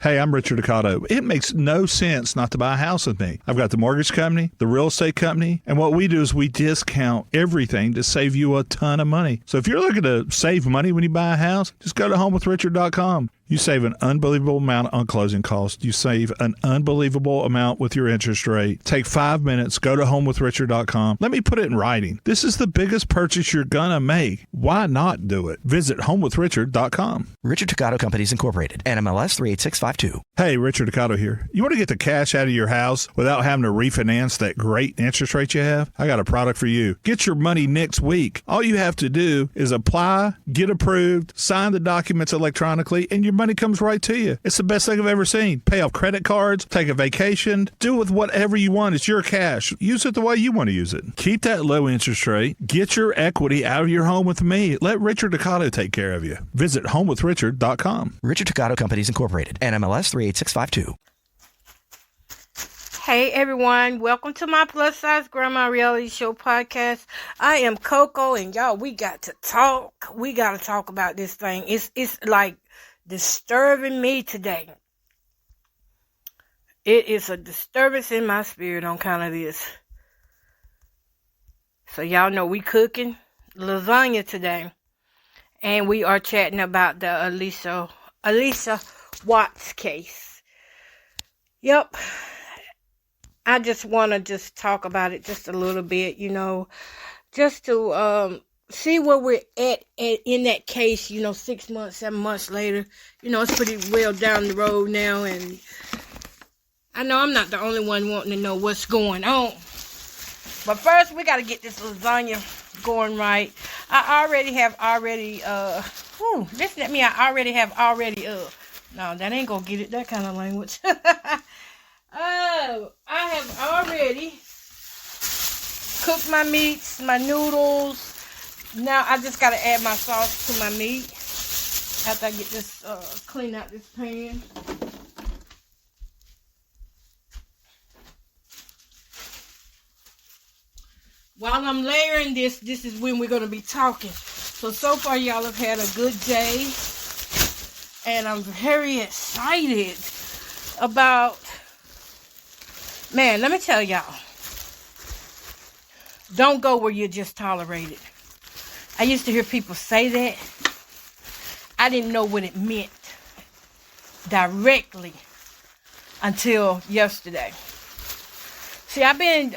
Hey, I'm Richard Ducato. It makes no sense not to buy a house with me. I've got the mortgage company, the real estate company, and what we do is we discount everything to save you a ton of money. So if you're looking to save money when you buy a house, just go to homewithrichard.com. You save an unbelievable amount on closing costs. You save an unbelievable amount with your interest rate. Take 5 minutes, go to homewithrichard.com. Let me put it in writing. This is the biggest purchase you're going to make. Why not do it? Visit homewithrichard.com. Richard Ducato Companies Incorporated, NMLS 38652. Hey, Richard Ducato here. You want to get the cash out of your house without having to refinance that great interest rate you have? I got a product for you. Get your money next week. All you have to do is apply, get approved, sign the documents electronically, and your money comes right to you. It's the best thing I've ever seen. Pay off credit cards, take a vacation, do with whatever you want. It's your cash. Use it the way you want to use it. Keep that low interest rate. Get your equity out of your home with me. Let Richard Ducato take care of you. Visit homewithrichard.com. Richard Ducato Companies Incorporated, NMLS 38652. Hey everyone, welcome to my Plus Size Grandma Reality Show podcast. I am Coco, and y'all, we got to talk. We got to talk about this thing. It's like disturbing me today. It is a disturbance in my spirit on kind of this. So y'all know we cooking lasagna today, and we are chatting about the Allisha Watts case. Yep. I just want to talk about it just a little bit, just to see where we're at in that case, 6 months, 7 months later. It's pretty well down the road now, and I know I'm not the only one wanting to know what's going on. But first, we got to get this lasagna going right. I already have no, that ain't gonna get it, that kind of language. I have already cooked my meats, my noodles. Now I just gotta add my sauce to my meat after I get this, clean out this pan. While I'm layering this is when we're gonna be talking. So far y'all have had a good day, and I'm very excited about. Man, let me tell y'all, don't go where you're just tolerated. I used to hear people say that. I didn't know what it meant directly until yesterday. See, I've been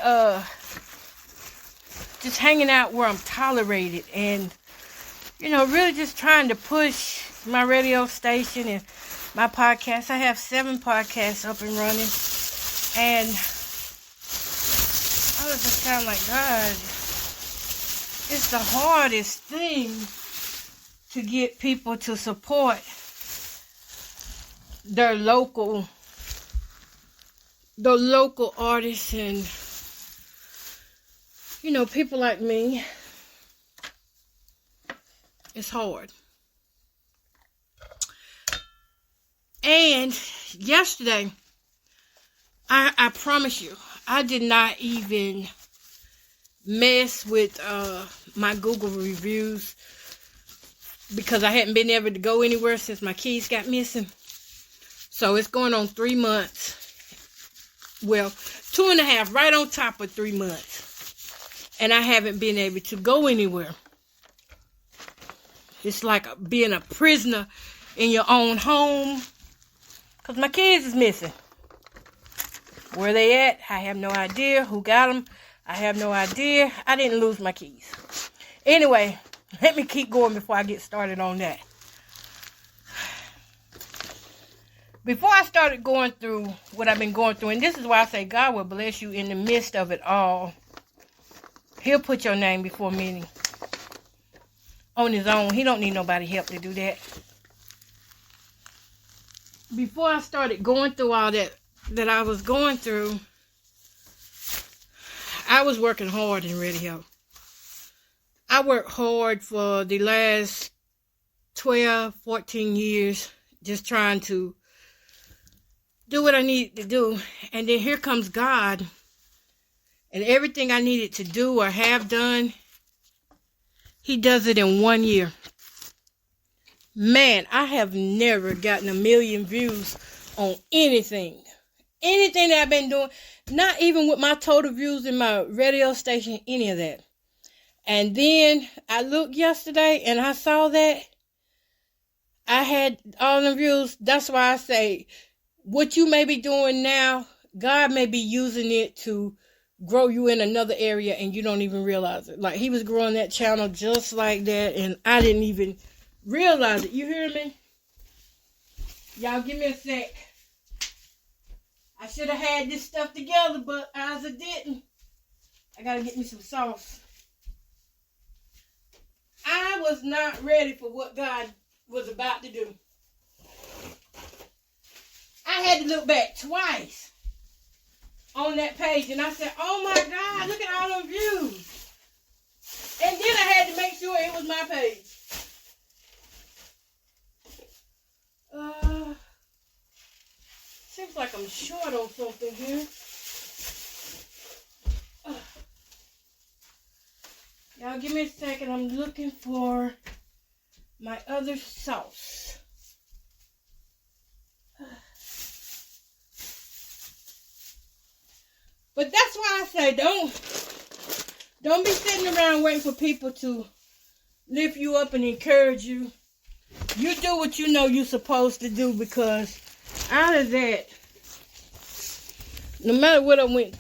just hanging out where I'm tolerated, and, really just trying to push my radio station and my podcast. I have 7 podcasts up and running. And I was just kind of like, God, it's the hardest thing to get people to support the local artists and, people like me. It's hard. And yesterday, I promise you, I did not even mess with my Google reviews because I hadn't been able to go anywhere since my keys got missing. So it's going on 3 months. Well, 2.5, right on top of 3 months. And I haven't been able to go anywhere. It's like being a prisoner in your own home because my keys is missing. Where they at? I have no idea. Who got them? I have no idea. I didn't lose my keys. Anyway, let me keep going before I get started on that. Before I started going through what I've been going through, and this is why I say God will bless you in the midst of it all. He'll put your name before many. On his own. He don't need nobody help to do that. Before I started going through all that I was going through, I was working hard in radio. I worked hard for the last 12, 14 years, just trying to do what I needed to do. And then here comes God, and everything I needed to do or have done, He does it in 1 year. Man, I have never gotten 1 million views on anything. Anything that I've been doing. Not even with my total views in my radio station, any of that. And then I looked yesterday and I saw that I had all the views. That's why I say what you may be doing now, God may be using it to grow you in another area and you don't even realize it. Like he was growing that channel just like that and I didn't even realize it. You hear me? Y'all give me a sec. I should have had this stuff together, but as I didn't. I gotta get me some sauce. I was not ready for what God was about to do. I had to look back twice on that page and I said, oh my God, look at all those views. And then I had to make sure it was my page. Seems like I'm short on something here. Y'all give me a second. I'm looking for my other sauce. But that's why I say don't be sitting around waiting for people to lift you up and encourage you. You do what you know you're supposed to do, because out of that, no matter what I went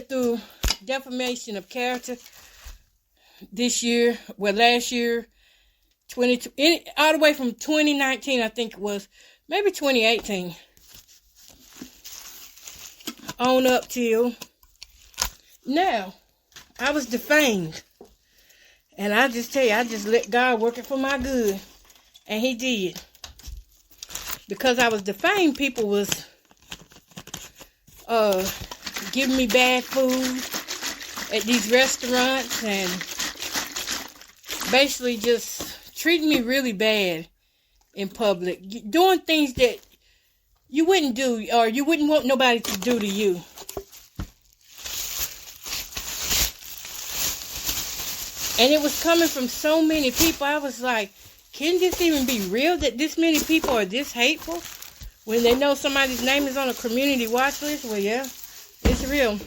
through defamation of character this year, well, last year, all the way from 2019, I think it was, maybe 2018, on up till now. I was defamed. And I just tell you, I just let God work it for my good. And he did. Because I was defamed, people was giving me bad food at these restaurants and basically just treating me really bad in public. Doing things that you wouldn't do or you wouldn't want nobody to do to you. And it was coming from so many people. I was like, can this even be real that this many people are this hateful? When they know somebody's name is on a community watch list? Well, yeah, it's real.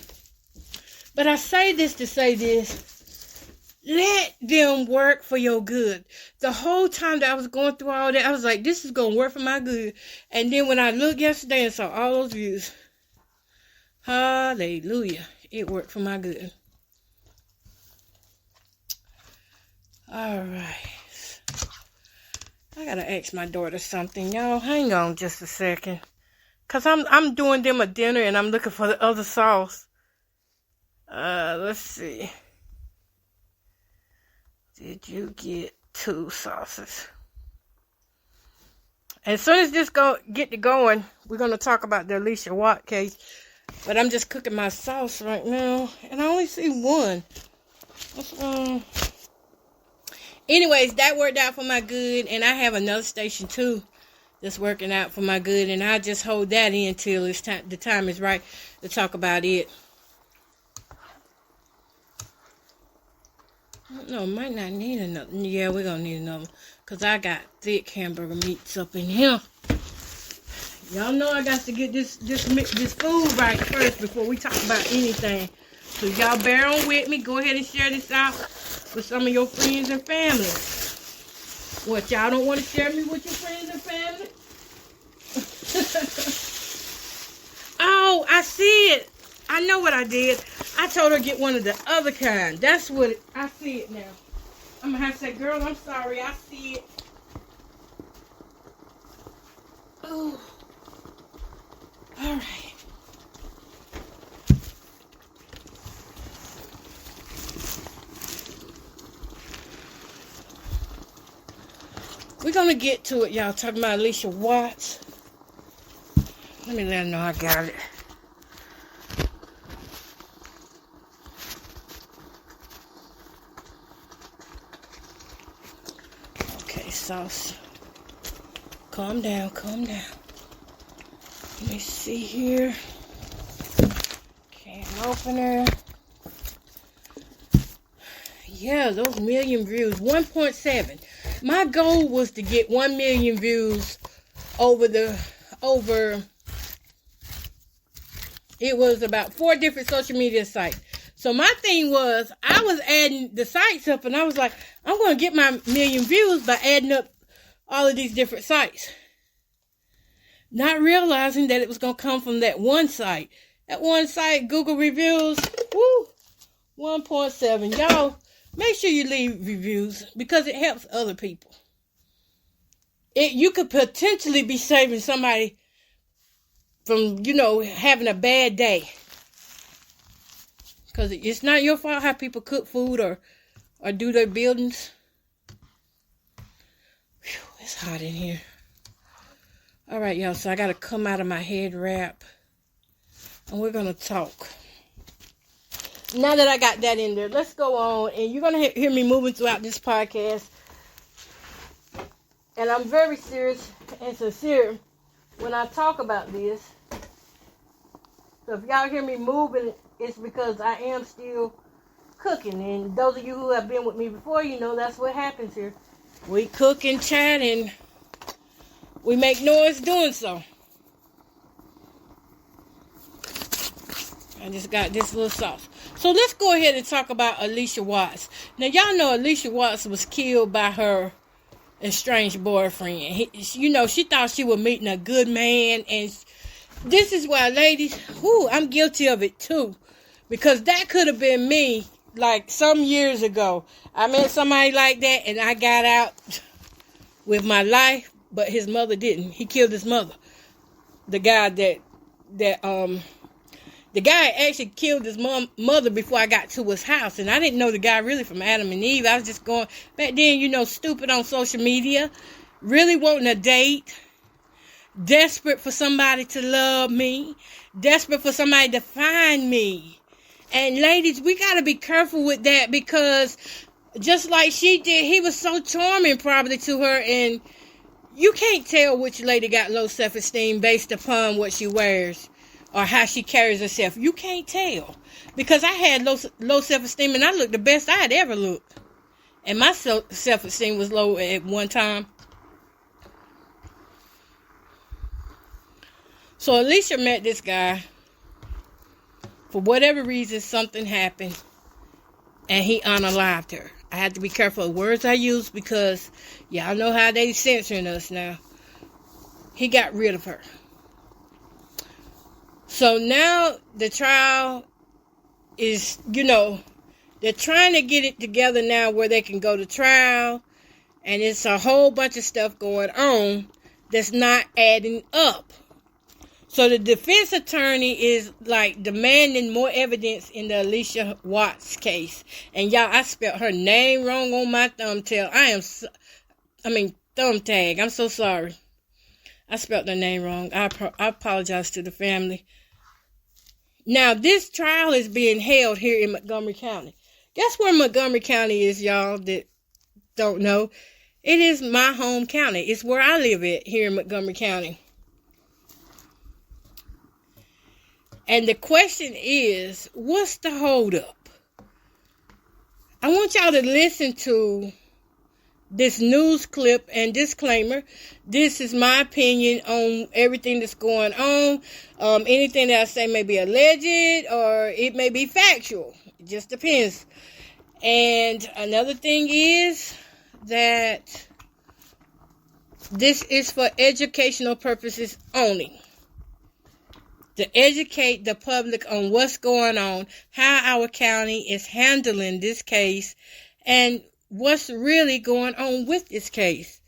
But I say this to say this. Let them work for your good. The whole time that I was going through all that, I was like, this is going to work for my good. And then when I looked yesterday and saw all those views, hallelujah, it worked for my good. All right. I gotta ask my daughter something, y'all. Hang on just a second. Cause I'm doing them a dinner and I'm looking for the other sauce. Let's see. Did you get 2 sauces? As soon as this get to going, we're gonna talk about the Allisha Watt case. But I'm just cooking my sauce right now, and I only see one. Anyways, that worked out for my good, and I have another station too that's working out for my good, and I just hold that in till it's time. The time is right to talk about it. No, might not need another. Yeah, we're gonna need another, cause I got thick hamburger meats up in here. Y'all know I got to get this food right first before we talk about anything. So y'all bear on with me. Go ahead and share this out with some of your friends and family. What, y'all don't want to share me with your friends and family? Oh, I see it. I know what I did. I told her to get one of the other kind. That's what I see it now. I'm going to have to say, girl, I'm sorry. I see it. Oh. All right. We're going to get to it, y'all. Talking about Allisha Watts. Let me let her know I got it. Okay, sauce. Calm down, calm down. Let me see here. Can opener. Yeah, those million views. 1.7. My goal was to get 1 million views it was about 4 different social media sites. So my thing was, I was adding the sites up, and I was like, I'm going to get my million views by adding up all of these different sites. Not realizing that it was going to come from that one site. That one site, Google reviews, 1.7. Y'all, make sure you leave reviews because it helps other people. You could potentially be saving somebody from, having a bad day. Because it's not your fault how people cook food or do their buildings. Whew, it's hot in here. All right, y'all, so I got to come out of my head wrap. And we're going to talk. Now that I got that in there, let's go on. And you're going to hear me moving throughout this podcast. And I'm very serious and sincere when I talk about this. So if y'all hear me moving, it's because I am still cooking. And those of you who have been with me before, that's what happens here. We cook and chat and we make noise doing so. I just got this little sauce. So let's go ahead and talk about Allisha Watts. Now y'all know Allisha Watts was killed by her estranged boyfriend. She thought she was meeting a good man, and this is why, ladies, I'm guilty of it too, because that could have been me like some years ago. I met somebody like that, and I got out with my life, but his mother didn't. He killed his mother. The guy the guy actually killed his mother before I got to his house. And I didn't know the guy really from Adam and Eve. I was just going, back then, stupid on social media. Really wanting a date. Desperate for somebody to love me. Desperate for somebody to find me. And ladies, we got to be careful with that, because just like she did, he was so charming probably to her. And you can't tell which lady got low self-esteem based upon what she wears or how she carries herself. You can't tell. Because I had low self-esteem, and I looked the best I had ever looked. And my self-esteem was low at one time. So Allisha met this guy. For whatever reason, something happened, and he unalived her. I had to be careful of words I use, because y'all know how they censoring us now. He got rid of her. So now the trial is, they're trying to get it together now where they can go to trial. And it's a whole bunch of stuff going on that's not adding up. So the defense attorney is like demanding more evidence in the Allisha Watts case. And y'all, I spelled her name wrong on my thumbtail. Thumbtag. I'm so sorry. I spelled her name wrong. I apologize to the family. Now, this trial is being held here in Montgomery County. Guess where Montgomery County is, y'all, that don't know? It is my home county. It's where I live at here in Montgomery County. And the question is, what's the holdup? I want y'all to listen to this news clip and disclaimer. This is my opinion on everything that's going on. Anything that I say may be alleged or it may be factual. It just depends. And another thing is that this is for educational purposes only. To educate the public on what's going on, how our county is handling this case, and what's really going on with this case.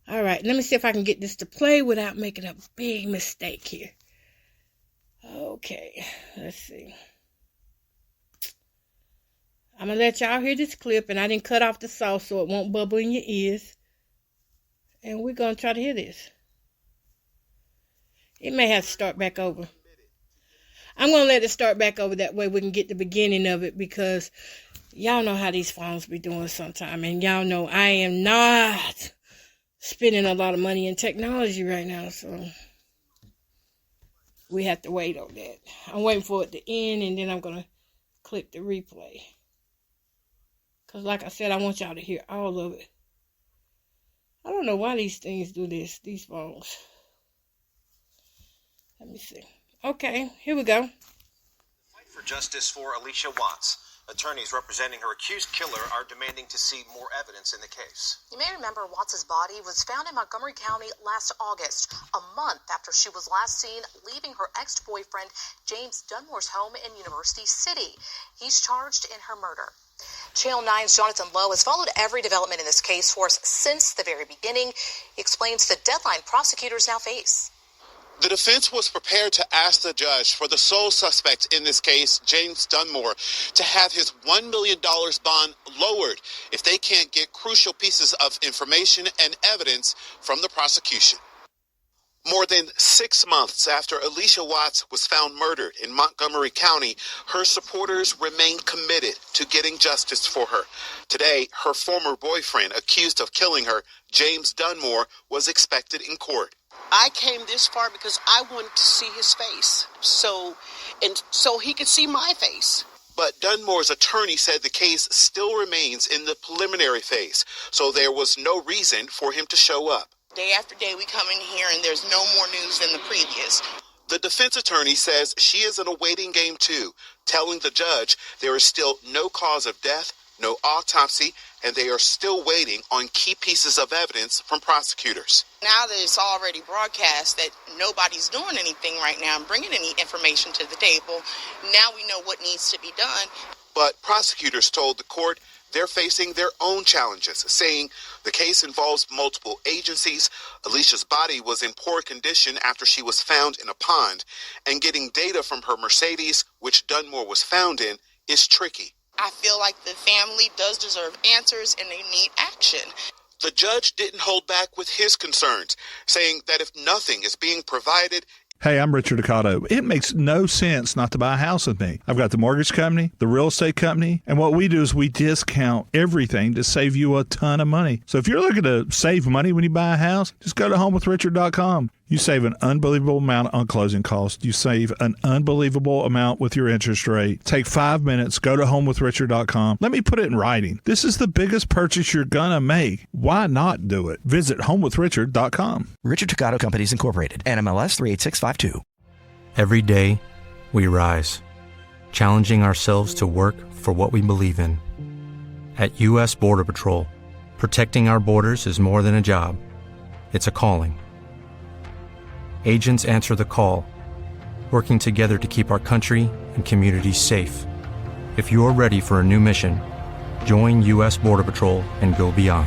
All right, let me see if I can get this to play without making a big mistake here. Okay, let's see. I'm going to let y'all hear this clip, and I didn't cut off the sauce so it won't bubble in your ears. And we're going to try to hear this. It may have to start back over. I'm going to let it start back over, that way we can get the beginning of it, because y'all know how these phones be doing sometime. And y'all know I am not spending a lot of money in technology right now. So we have to wait on that. I'm waiting for it to end, and then I'm going to click the replay. Because like I said, I want y'all to hear all of it. I don't know why these things do this, these phones. Let me see. Okay, here we go. Fight for justice for Allisha Watts. Attorneys representing her accused killer are demanding to see more evidence in the case. You may remember Watts' body was found in Montgomery County last August, a month after she was last seen leaving her ex-boyfriend James Dunmore's home in University City. He's charged in her murder. Channel 9's Jonathan Lowe has followed every development in this case for us since the very beginning. He explains the deadline prosecutors now face. The defense was prepared to ask the judge for the sole suspect in this case, James Dunmore, to have his $1 million bond lowered if they can't get crucial pieces of information and evidence from the prosecution. More than 6 months after Allisha Watts was found murdered in Montgomery County, her supporters remain committed to getting justice for her. Today, her former boyfriend, accused of killing her, James Dunmore, was expected in court. I came this far because I wanted to see his face, so he could see my face. But Dunmore's attorney said the case still remains in the preliminary phase, so there was no reason for him to show up. Day after day we come in here and there's no more news than the previous. The defense attorney says she is in a waiting game too, telling the judge there is still no cause of death, no autopsy, and they are still waiting on key pieces of evidence from prosecutors. Now that it's already broadcast that nobody's doing anything right now and bringing any information to the table, now we know what needs to be done. But prosecutors told the court they're facing their own challenges, saying the case involves multiple agencies, Allisha's body was in poor condition after she was found in a pond, and getting data from her Mercedes, which Dunmore was found in, is tricky. I feel like the family does deserve answers and they need action. The judge didn't hold back with his concerns, saying that if nothing is being provided. Hey, I'm Richard Ocado. It makes no sense not to buy a house with me. I've got the mortgage company, the real estate company, and what we do is we discount everything to save you a ton of money. So if you're looking to save money when you buy a house, just go to homewithrichard.com. You save an unbelievable amount on closing costs. You save an unbelievable amount with your interest rate. Take 5 minutes, go to homewithrichard.com. Let me put it in writing. This is the biggest purchase you're going to make. Why not do it? Visit homewithrichard.com. Richard Toccato Companies Incorporated, NMLS 38652. Every day, we rise, challenging ourselves to work for what we believe in. At U.S. Border Patrol, protecting our borders is more than a job. It's a calling. Agents answer the call, working together to keep our country and communities safe. If you're ready for a new mission, join U.S. Border Patrol and go beyond.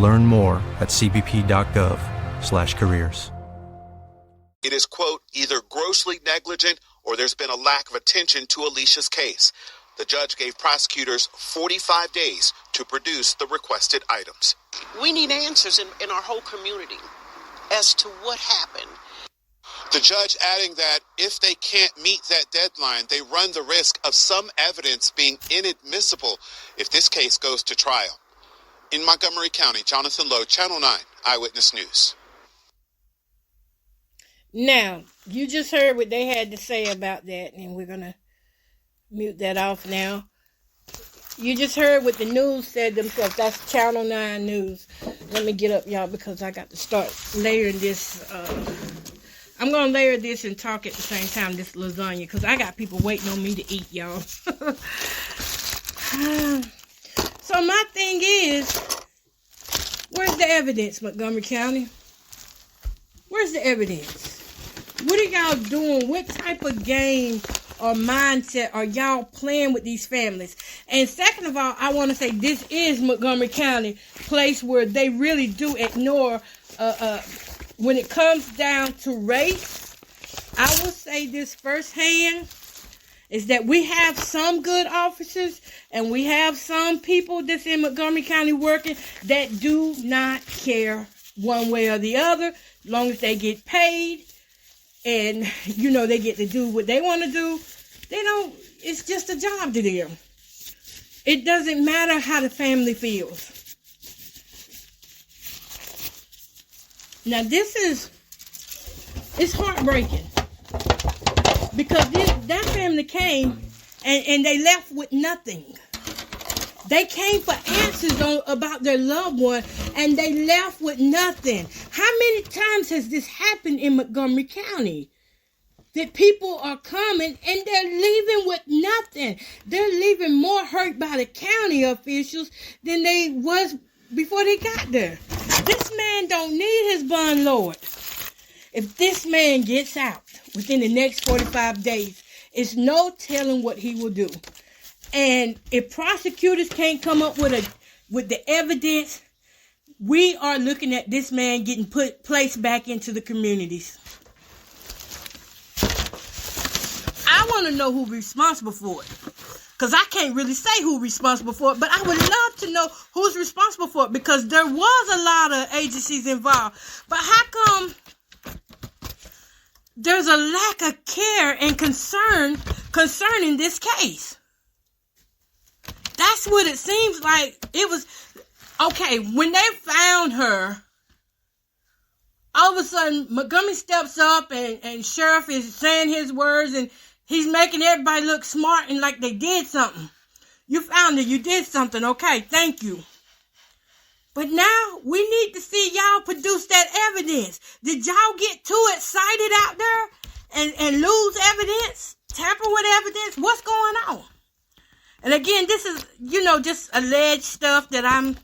Learn more at cbp.gov/careers. It is, quote, either grossly negligent or there's been a lack of attention to Allisha's case. The judge gave prosecutors 45 days to produce the requested items. We need answers in our whole community as to what happened. The judge adding that if they can't meet that deadline, they run the risk of some evidence being inadmissible if this case goes to trial. In Montgomery County, Jonathan Lowe, Channel 9, Eyewitness News. Now, you just heard what they had to say about that, and we're going to mute that off now. You just heard what the news said themselves. That's Channel 9 News. Let me get up, y'all, because I got to start layering this. I'm going to layer this and talk at the same time, this lasagna, because I got people waiting on me to eat, y'all. So my thing is, where's the evidence, Montgomery County? Where's the evidence? What are y'all doing? What type of game or mindset are y'all playing with these families? And second of all, I want to say this is Montgomery County, place where they really do ignore when it comes down to race. I will say this firsthand, is that we have some good officers and we have some people that's in Montgomery County working that do not care one way or the other, as long as they get paid and, you know, they get to do what they want to do. They don't, it's just a job to them. It doesn't matter how the family feels. Now it's heartbreaking. Because that family came and they left with nothing. They came for answers about their loved one, and they left with nothing. How many times has this happened in Montgomery County? That people are coming and they're leaving with nothing. They're leaving more hurt by the county officials than they was before they got there. This man don't need his bond lowered. If this man gets out within the next 45 days, it's no telling what he will do. And if prosecutors can't come up with the evidence, we are looking at this man getting placed back into the communities. I want to know who's responsible for it. Because I can't really say who's responsible for it, but I would love to know who's responsible for it, because there was a lot of agencies involved. But how come there's a lack of care and concern concerning this case? That's what it seems like. It was, okay, when they found her, all of a sudden Montgomery steps up and Sheriff is saying his words and he's making everybody look smart and like they did something. You found her, you did something, okay, thank you. But now we need to see y'all produce that evidence. Did y'all get too excited out there and lose evidence? Tamper with evidence? What's going on? And again, this is, just alleged stuff that I'm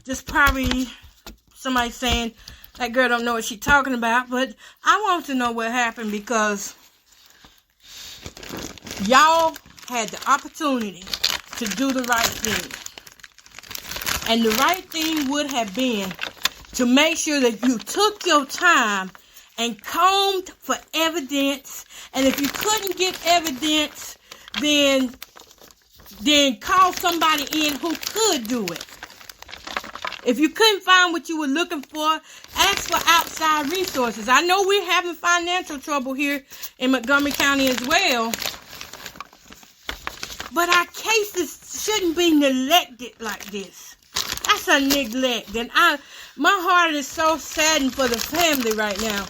just probably somebody saying that girl don't know what she's talking about. But I want to know what happened, because y'all had the opportunity to do the right thing. And the right thing would have been to make sure that you took your time and combed for evidence. And if you couldn't get evidence, then call somebody in who could do it. If you couldn't find what you were looking for, ask for outside resources. I know we're having financial trouble here in Montgomery County as well, but our cases shouldn't be neglected like this. That's a neglect, and my heart is so saddened for the family right now.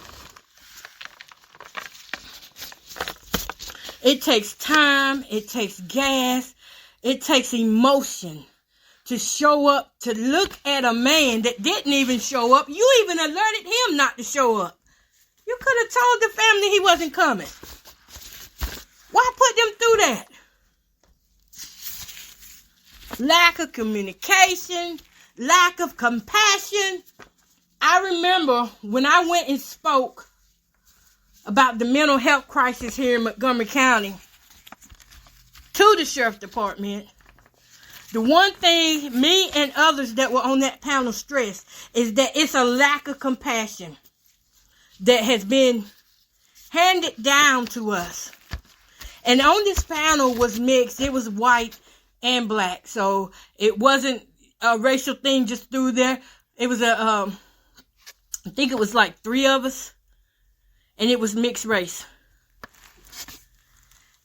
It takes time, it takes gas, it takes emotion to show up, to look at a man that didn't even show up. You even alerted him not to show up. You could have told the family he wasn't coming. Why put them through that? Lack of communication, lack of compassion. I remember when I went and spoke about the mental health crisis here in Montgomery County to the Sheriff's Department. The one thing me and others that were on that panel stressed is that it's a lack of compassion that has been handed down to us. And on this panel was mixed. It was white and black. So it wasn't a racial thing just through there. It was I think it was like 3 of us. And it was mixed race.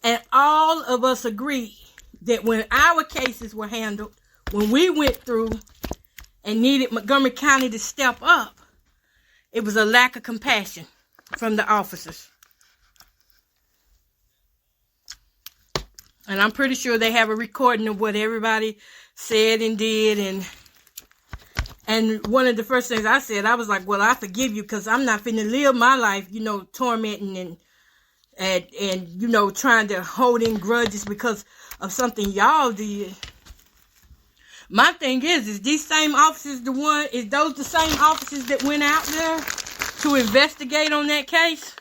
And all of us agreed that when our cases were handled, when we went through and needed Montgomery County to step up, it was a lack of compassion from the officers. And I'm pretty sure they have a recording of what everybody said and did. And one of the first things I said, I was like, well, I forgive you, because I'm not finna live my life, tormenting and trying to hold in grudges because of something y'all did. My thing is these same officers those the same officers that went out there to investigate on that case?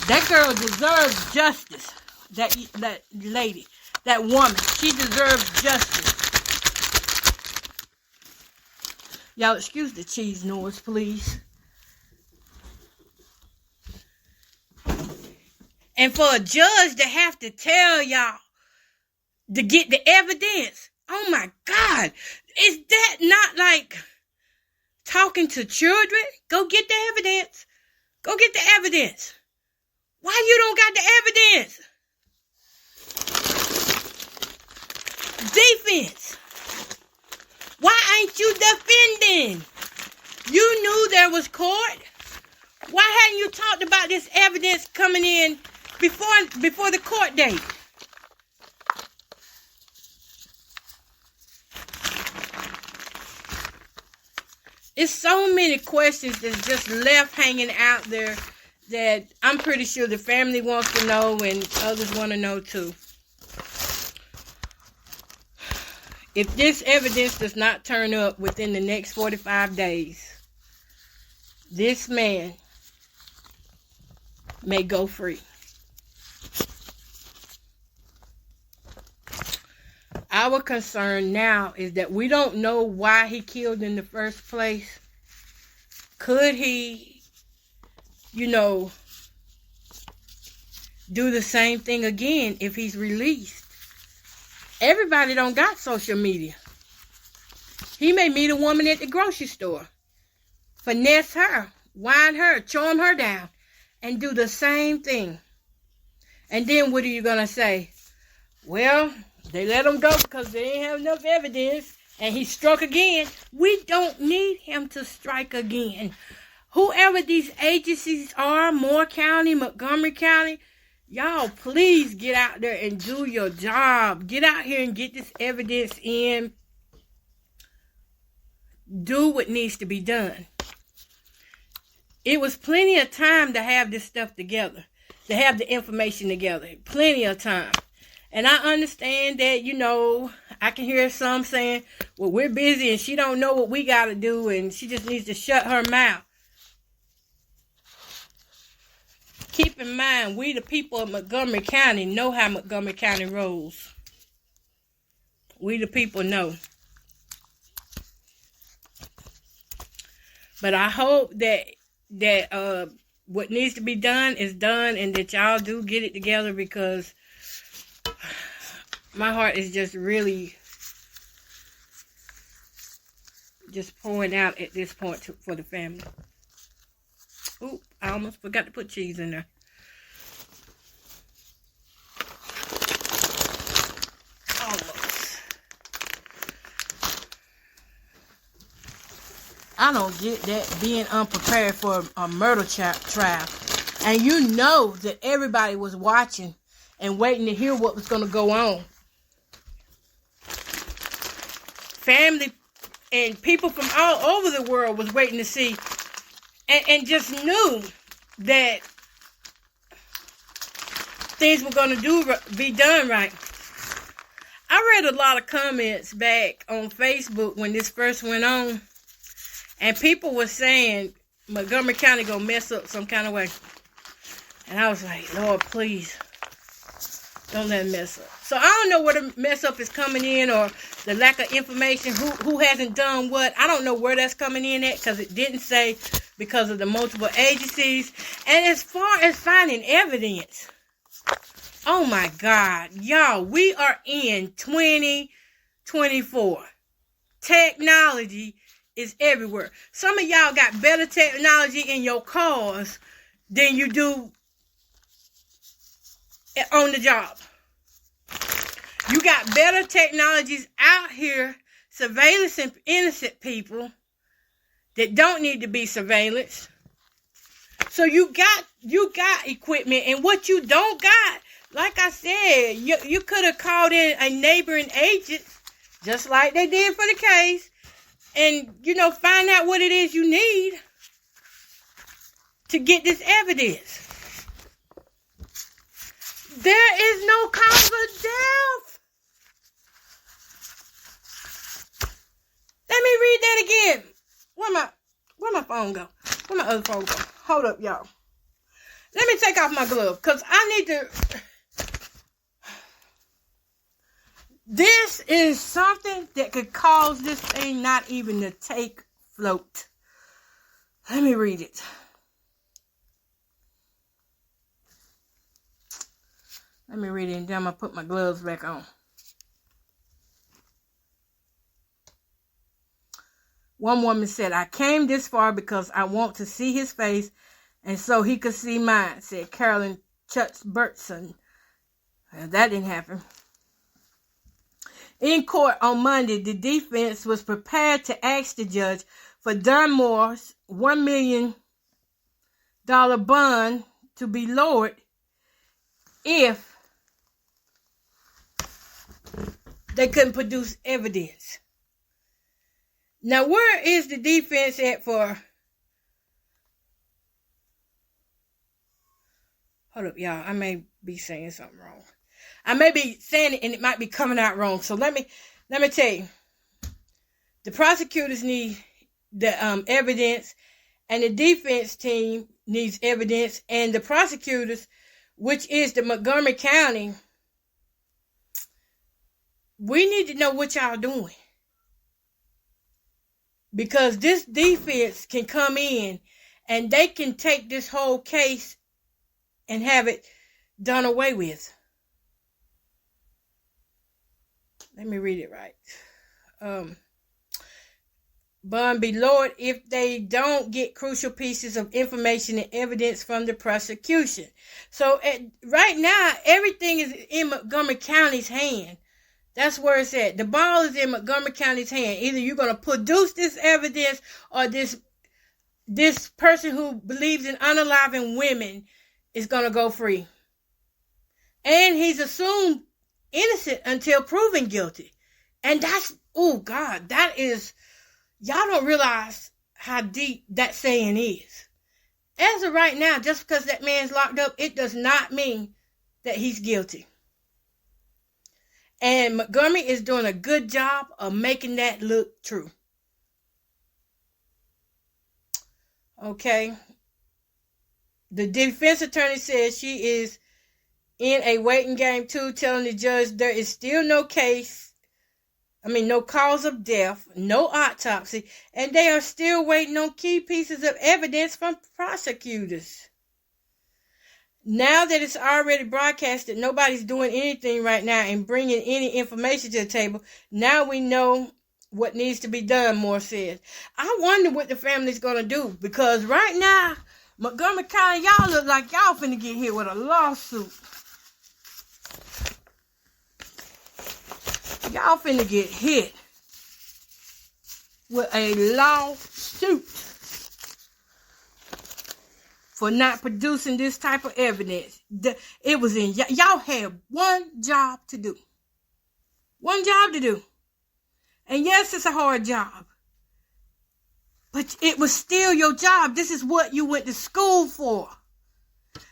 That girl deserves justice. That lady, that woman, she deserves justice. Y'all excuse the cheese noise, please. And for a judge to have to tell y'all to get the evidence, oh my God, is that not like talking to children? Go get the evidence. Go get the evidence. Why you don't got the evidence? Defense. Why ain't you defending? You knew there was court. Why hadn't you talked about this evidence coming in before the court date? It's so many questions that's just left hanging out there that I'm pretty sure the family wants to know and others want to know too. If this evidence does not turn up within the next 45 days, this man may go free. Our concern now is that we don't know why he killed in the first place. Could he, do the same thing again if he's released? Everybody don't got social media. He may meet a woman at the grocery store, finesse her, wine her, charm her down, and do the same thing. And then what are you going to say? Well, they let him go because they didn't have enough evidence, and he struck again. We don't need him to strike again. Whoever these agencies are, Moore County, Montgomery County, y'all please get out there and do your job. Get out here and get this evidence in. Do what needs to be done. It was plenty of time to have this stuff together, to have the information together. Plenty of time. And I understand that, I can hear some saying, well, we're busy and she don't know what we got to do and she just needs to shut her mouth. Keep in mind, we the people of Montgomery County know how Montgomery County rolls. We the people know. But I hope that what needs to be done is done and that y'all do get it together, because my heart is just really just pouring out at this point for the family. Oop, I almost forgot to put cheese in there. Almost. I don't get that, being unprepared for a murder trial. And you know that everybody was watching and waiting to hear what was going to go on. Family and people from all over the world was waiting to see and just knew that things were going to be done right. I read a lot of comments back on Facebook when this first went on, and people were saying Montgomery County gonna mess up some kind of way. And I was like, Lord, please, don't let it mess up. So I don't know where the mess up is coming in, or the lack of information, who hasn't done what. I don't know where that's coming in at, because it didn't say, because of the multiple agencies. And as far as finding evidence, oh my God, y'all, we are in 2024. Technology is everywhere. Some of y'all got better technology in your cars than you do on the job. You got better technologies out here surveilling innocent people that don't need to be surveillance. So you got equipment, and what you don't got, like I said, you could have called in a neighboring agent, just like they did for the case, and find out what it is you need to get this evidence. There is no cause of death. Let me read that again. Where my phone go? Where my other phone go? Hold up, y'all. Let me take off my glove, because I need to. This is something that could cause this thing not even to take float. Let me read it. Let me read it, and then I'm going to put my gloves back on. One woman said, I came this far because I want to see his face and so he could see mine, said Carolyn Chutz-Bertson. That didn't happen. In court on Monday, the defense was prepared to ask the judge for Dunmore's $1 million bond to be lowered if they couldn't produce evidence. Now, where is the defense at for... Hold up, y'all. I may be saying something wrong. I may be saying it and it might be coming out wrong. So let me tell you. The prosecutors need the evidence, and the defense team needs evidence, and the prosecutors, which is the Montgomery County, we need to know what y'all doing. Because this defense can come in and they can take this whole case and have it done away with. Let me read it right. Bond be lowered if they don't get crucial pieces of information and evidence from the prosecution. So right now, everything is in Montgomery County's hand. That's where it's at. The ball is in Montgomery County's hand. Either you're going to produce this evidence or this person who believes in unaliving women is going to go free. And he's assumed innocent until proven guilty. And that's, oh God, that is, y'all don't realize how deep that saying is. As of right now, just because that man's locked up, it does not mean that he's guilty. And Montgomery is doing a good job of making that look true. Okay. The defense attorney says she is in a waiting game too, telling the judge there is still no cause of death, no autopsy, and they are still waiting on key pieces of evidence from prosecutors. Now that it's already broadcasted, nobody's doing anything right now and bringing any information to the table. Now we know what needs to be done, Moore says. I wonder what the family's going to do, because right now, Montgomery County, y'all look like y'all finna get hit with a lawsuit. Y'all finna get hit with a lawsuit for not producing this type of evidence. It was in, y'all had one job to do. One job to do. And yes, it's a hard job. But it was still your job. This is what you went to school for.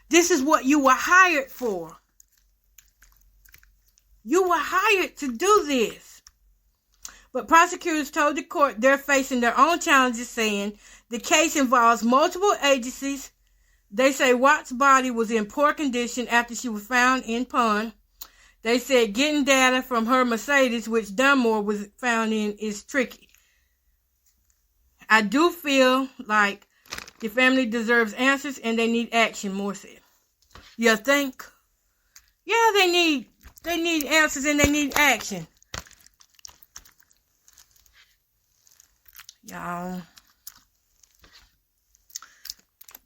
This is what you were hired for. You were hired to do this. But prosecutors told the court they're facing their own challenges, saying the case involves multiple agencies. They say Watts' body was in poor condition after she was found in pond. They said getting data from her Mercedes, which Dunmore was found in, is tricky. I do feel like the family deserves answers and they need action, Moore said. You think? Yeah, they need answers and they need action. Y'all,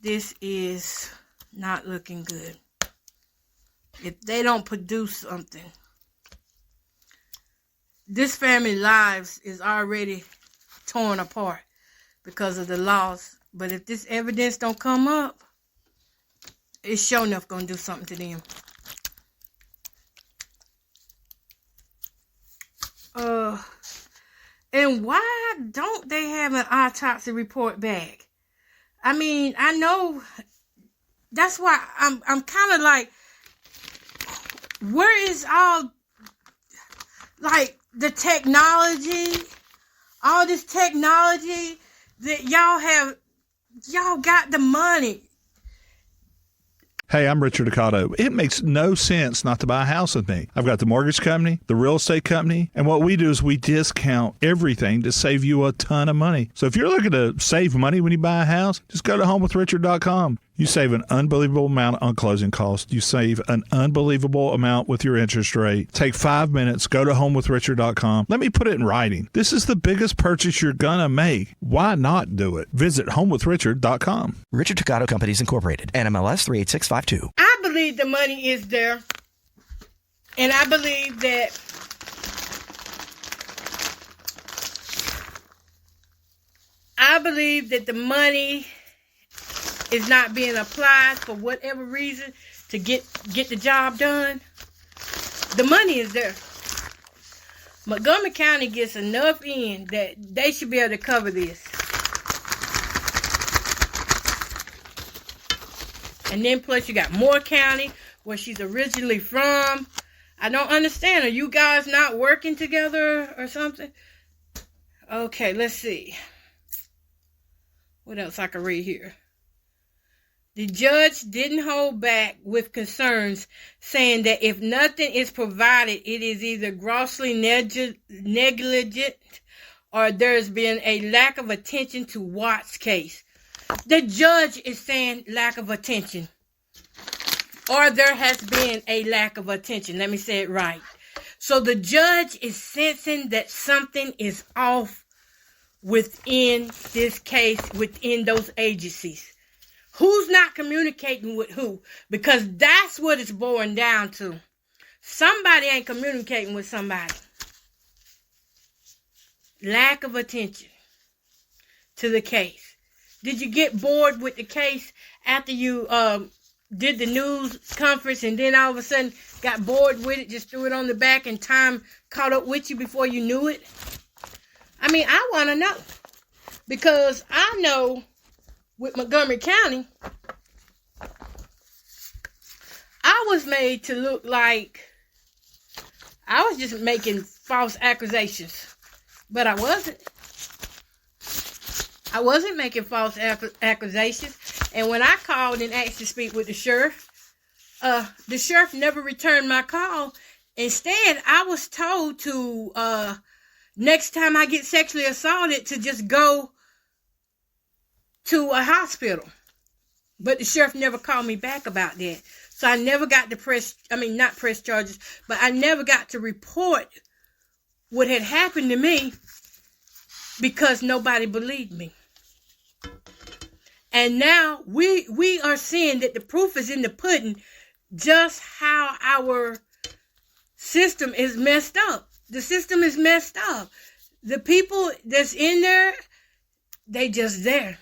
this is not looking good. If they don't produce something, this family lives is already torn apart because of the loss. But if this evidence don't come up, it's sure enough gonna do something to them. And why don't they have an autopsy report back? I mean, I know that's why I'm kind of like, where is all like the technology, all this technology that y'all got the money. Hey, I'm Richard Ocado. It makes no sense not to buy a house with me. I've got the mortgage company, the real estate company, and what we do is we discount everything to save you a ton of money. So if you're looking to save money when you buy a house, just go to homewithrichard.com. You save an unbelievable amount on closing costs. You save an unbelievable amount with your interest rate. Take 5 minutes, go to homewithrichard.com. Let me put it in writing. This is the biggest purchase you're going to make. Why not do it? Visit homewithrichard.com. Richard Toccato Companies Incorporated, NMLS 38652. I believe the money is there. And I believe that the money is not being applied for whatever reason to get the job done. The money is there. Montgomery County gets enough in that they should be able to cover this. And then plus you got Moore County, where she's originally from. I don't understand. Are you guys not working together or something? Okay, let's see. What else I can read here? The judge didn't hold back with concerns, saying that if nothing is provided, it is either grossly negligent or there's been a lack of attention to Watts' case. The judge is saying lack of attention. Or there has been a lack of attention. Let me say it right. So the judge is sensing that something is off within this case, within those agencies. Who's not communicating with who? Because that's what it's boiling down to. Somebody ain't communicating with somebody. Lack of attention to the case. Did you get bored with the case after you did the news conference and then all of a sudden got bored with it, just threw it on the back and time caught up with you before you knew it? I mean, I want to know. Because I know with Montgomery County, I was made to look like I was just making false accusations. But I wasn't. I wasn't making false accusations. And when I called and asked to speak with the sheriff never returned my call. Instead, I was told to, next time I get sexually assaulted, to just go to a hospital. But the sheriff never called me back about that. So I never got to not press charges, but I never got to report what had happened to me because nobody believed me. And now we are seeing that the proof is in the pudding, just how our system is messed up. The system is messed up. The people that's in there, they just there.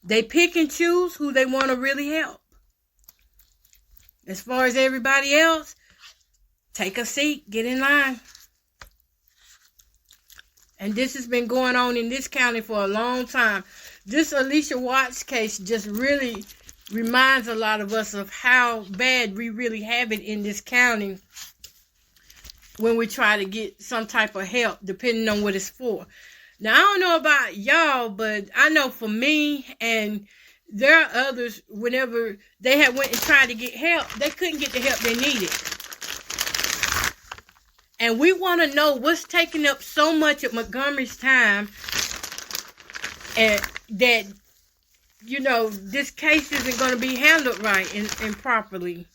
They pick and choose who they want to really help. As far as everybody else, take a seat, get in line. And this has been going on in this county for a long time. This Allisha Watts case just really reminds a lot of us of how bad we really have it in this county when we try to get some type of help, depending on what it's for. Now, I don't know about y'all, but I know for me, and there are others, whenever they had went and tried to get help, they couldn't get the help they needed. And we want to know what's taking up so much of Montgomery's time, and that, this case isn't going to be handled right and properly.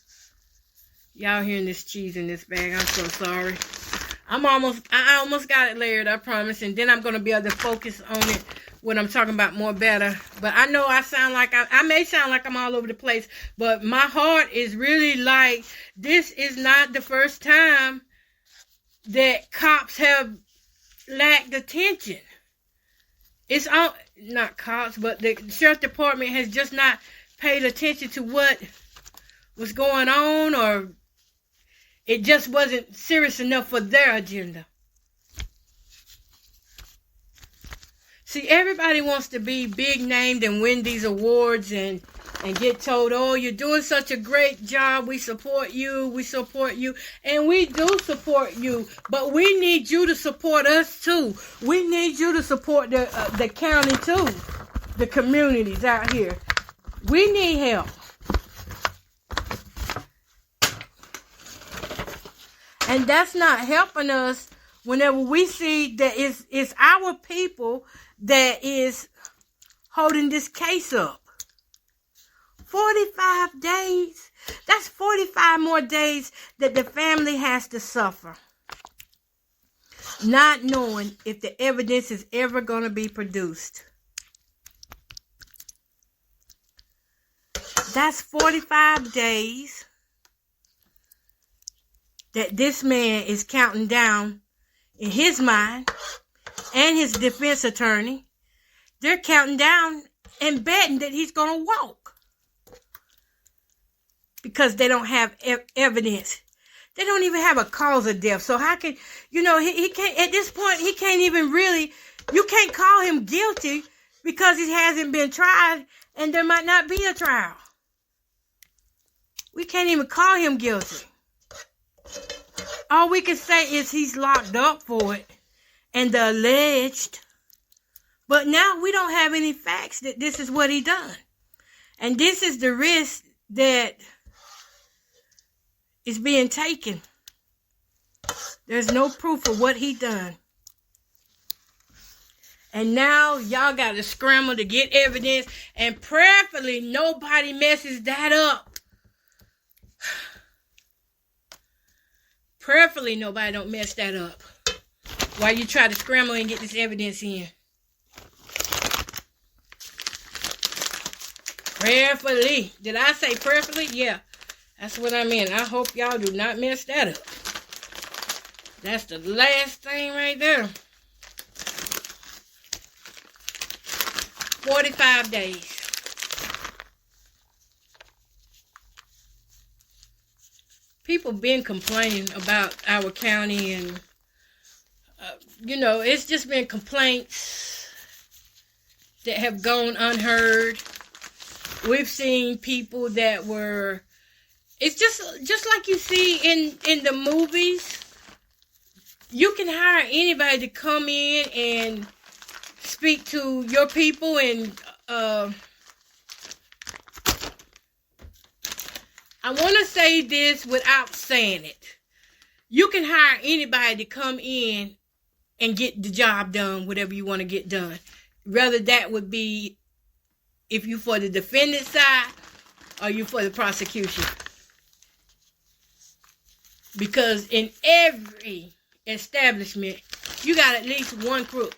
Y'all hearing this cheese in this bag, I'm so sorry. I almost got it layered, I promise, and then I'm going to be able to focus on it when I'm talking about more better. But I know I sound like I may sound like I'm all over the place, but my heart is really like, this is not the first time that cops have lacked attention. It's all, not cops, but the sheriff department has just not paid attention to what was going on, or it just wasn't serious enough for their agenda. See, everybody wants to be big named and win these awards and get told, oh, you're doing such a great job. We support you. And we do support you. But we need you to support us, too. We need you to support the county, too. The communities out here. We need help. And that's not helping us whenever we see that it's our people that is holding this case up. 45 days. That's 45 more days that the family has to suffer. Not knowing if the evidence is ever going to be produced. That's 45 days that this man is counting down in his mind, and his defense attorney. They're counting down and betting that he's going to walk. Because they don't have evidence They don't even have a cause of death. So how can, he can't, at this point, he can't even really, you can't call him guilty because he hasn't been tried and there might not be a trial. We can't even call him guilty. All we can say is he's locked up for it and the alleged. But now we don't have any facts that this is what he done. And this is the risk that is being taken. There's no proof of what he done. And now y'all got to scramble to get evidence, and prayerfully nobody messes that up. Prayerfully nobody don't mess that up while you try to scramble and get this evidence in. Prayerfully. Did I say prayerfully? Yeah. That's what I meant. I hope y'all do not mess that up. That's the last thing right there. 45 days. People been complaining about our county and, it's just been complaints that have gone unheard. We've seen people that were, it's just like you see in the movies. You can hire anybody to come in and speak to your people, and I want to say this without saying it. You can hire anybody to come in and get the job done, whatever you want to get done. Whether that would be if you for the defendant side or you for the prosecution. Because in every establishment, you got at least one crook.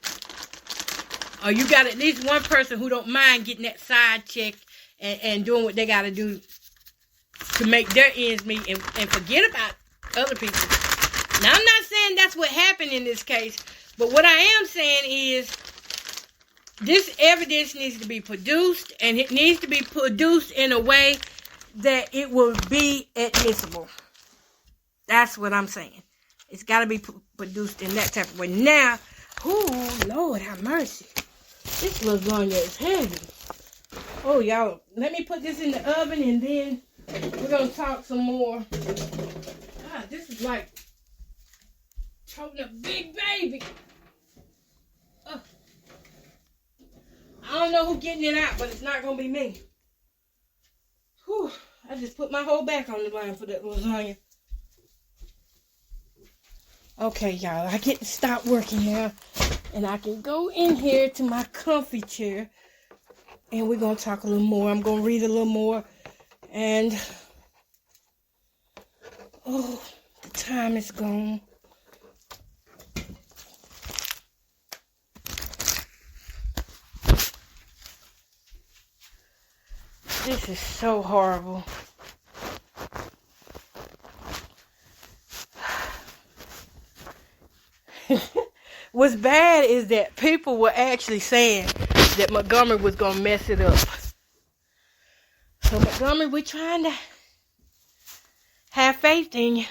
Or you got at least one person who don't mind getting that side check and doing what they got to do to make their ends meet and forget about other people. Now, I'm not saying that's what happened in this case, but what I am saying is this evidence needs to be produced, and it needs to be produced in a way that it will be admissible. That's what I'm saying. It's got to be produced in that type of way. Now, oh, Lord have mercy. This lasagna is heavy. Oh, y'all, let me put this in the oven and then we're going to talk some more. God, this is like choking a big baby. I don't know who's getting it out, but it's not going to be me. Whew, I just put my whole back on the line for that lasagna. Okay, y'all, I get to stop working here, and I can go in here to my comfy chair, and we're going to talk a little more. I'm going to read a little more, and, oh, the time is gone. This is so horrible. What's bad is that people were actually saying that Montgomery was going to mess it up. So Montgomery, we're trying to have faith in you.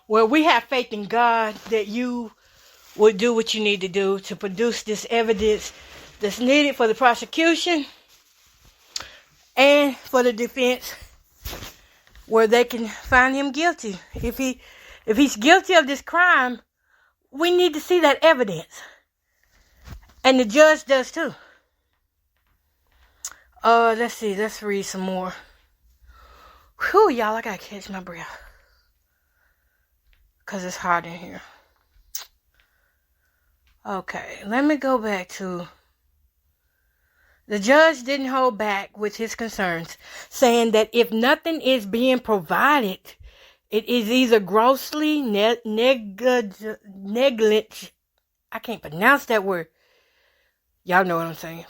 Well, we have faith in God that you will do what you need to do to produce this evidence that's needed for the prosecution and for the defense, where they can find him guilty. If he's guilty of this crime, we need to see that evidence. And the judge does too. Let's see. Let's read some more. Whew, y'all, I gotta catch my breath. Because it's hot in here. Okay, let me go back to... The judge didn't hold back with his concerns, saying that if nothing is being provided, it is either grossly negligent. I can't pronounce that word. Y'all know what I'm saying.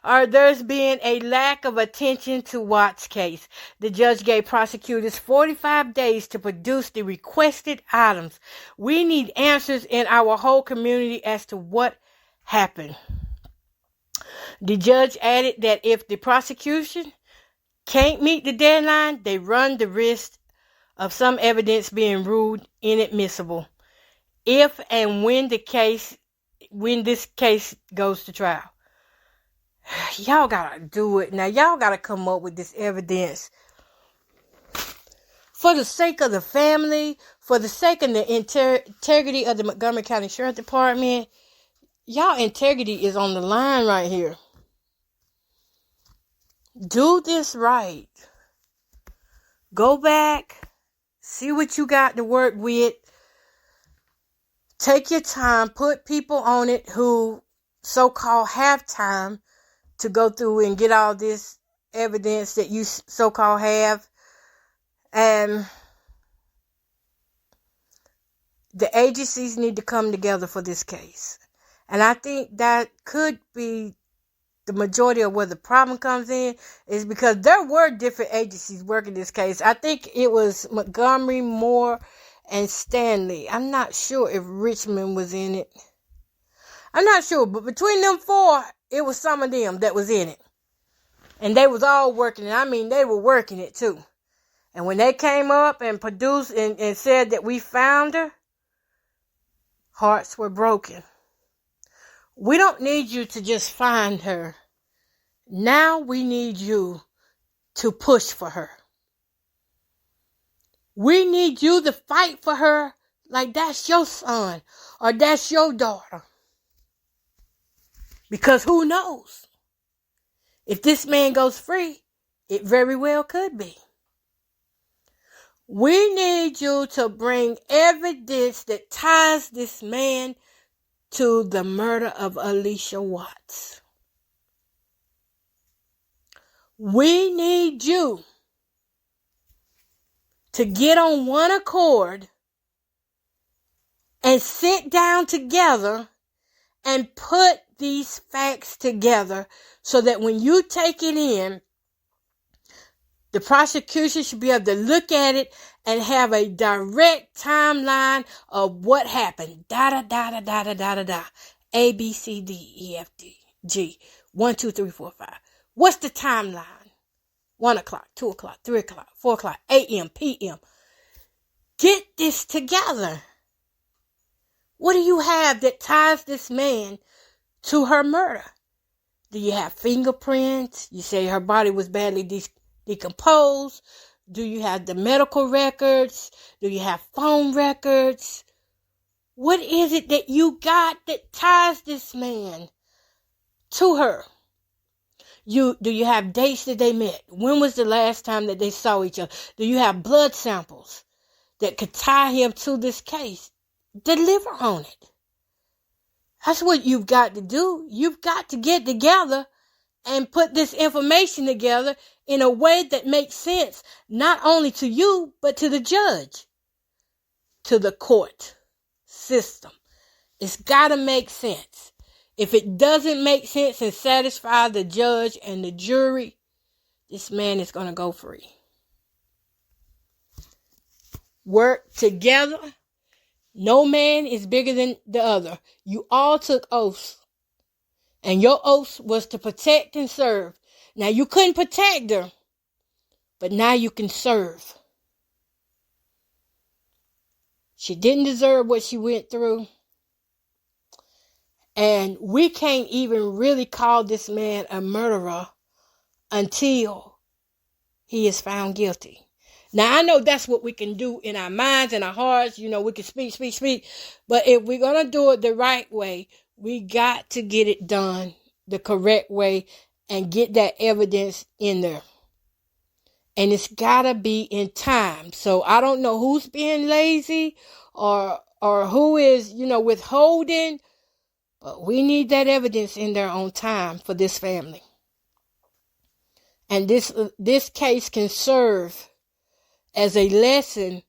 Or there's been a lack of attention to Watts' case. The judge gave prosecutors 45 days to produce the requested items. We need answers in our whole community as to what happened. The judge added that if the prosecution can't meet the deadline, they run the risk of some evidence being ruled inadmissible if and when this case goes to trial. Y'all gotta do it. Now, y'all gotta come up with this evidence. For the sake of the family, for the sake of the integrity of the Montgomery County Sheriff Department, y'all integrity is on the line right here. Do this right. Go back. See what you got to work with. Take your time. Put people on it who so-called have time to go through and get all this evidence that you so-called have. And the agencies need to come together for this case. And I think that could be the majority of where the problem comes in, is because there were different agencies working this case. I think it was Montgomery, Moore, and Stanley. I'm not sure if Richmond was in it. I'm not sure, but between them four, it was some of them that was in it. And they was all working it. I mean, they were working it too. And when they came up and produced and said that we found her, hearts were broken. We don't need you to just find her. Now we need you to push for her. We need you to fight for her like that's your son or that's your daughter. Because who knows? If this man goes free, it very well could be. We need you to bring evidence that ties this man to the murder of Allisha Watts. We need you to get on one accord and sit down together and put these facts together so that when you take it in, the prosecution should be able to look at it and have a direct timeline of what happened. Da-da-da-da-da-da-da-da. A, B, C, D, E, F, D, G. 1, 2, 3, 4, 5. What's the timeline? 1 o'clock, 2 o'clock, 3 o'clock, 4 o'clock, a.m., p.m. Get this together. What do you have that ties this man to her murder? Do you have fingerprints? You say her body was badly decomposed. Do you have the medical records? Do you have phone records? What is it that you got that ties this man to her? Do you have dates that they met? When was the last time that they saw each other? Do you have blood samples that could tie him to this case? Deliver on it. That's what you've got to do. You've got to get together and put this information together in a way that makes sense, not only to you, but to the judge, to the court system. It's got to make sense. If it doesn't make sense and satisfy the judge and the jury, this man is going to go free. Work together. No man is bigger than the other. You all took oaths. And your oath was to protect and serve. Now, you couldn't protect her, but now you can serve. She didn't deserve what she went through. And we can't even really call this man a murderer until he is found guilty. Now, I know that's what we can do in our minds and our hearts. You know, we can speak. But if we're going to do it the right way, we got to get it done the correct way and get that evidence in there. And it's got to be in time. So I don't know who's being lazy or who is, withholding. But we need that evidence in there on time for this family. And this case can serve as a lesson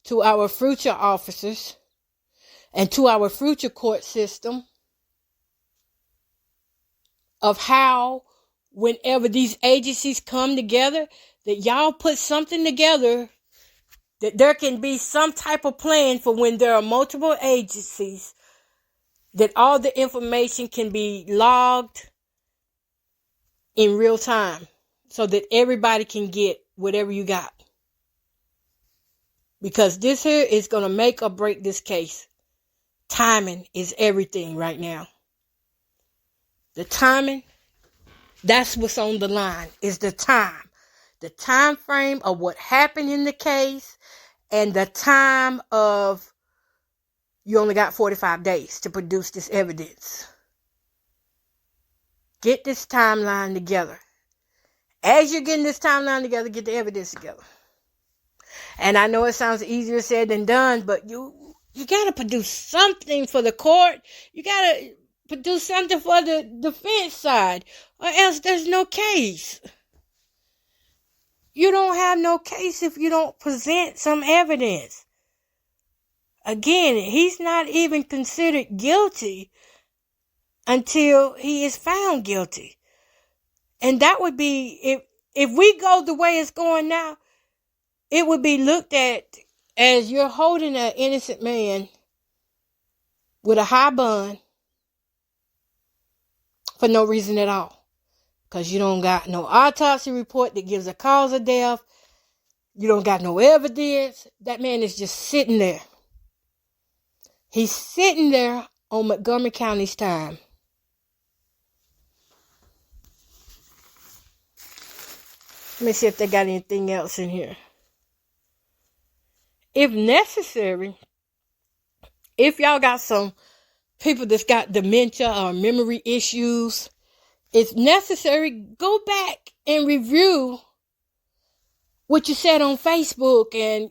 to our future officers and to our future court system of how, whenever these agencies come together, that y'all put something together, that there can be some type of plan for when there are multiple agencies, that all the information can be logged in real time so that everybody can get whatever you got. Because this here is going to make or break this case. Timing is everything right now. The timing, that's what's on the line, is the time. The time frame of what happened in the case and the time of you only got 45 days to produce this evidence. Get this timeline together. As you're getting this timeline together, get the evidence together. And I know it sounds easier said than done, but you got to produce something for the court. You got to produce something for the defense side, or else there's no case. You don't have no case if you don't present some evidence. Again, he's not even considered guilty until he is found guilty. And that would be, if we go the way it's going now, it would be looked at as you're holding an innocent man with a high bond for no reason at all. Because you don't got no autopsy report that gives a cause of death. You don't got no evidence. That man is just sitting there. He's sitting there on Montgomery County's time. Let me see if they got anything else in here. If necessary, if y'all got some people that's got dementia or memory issues, if necessary, go back and review what you said on Facebook and,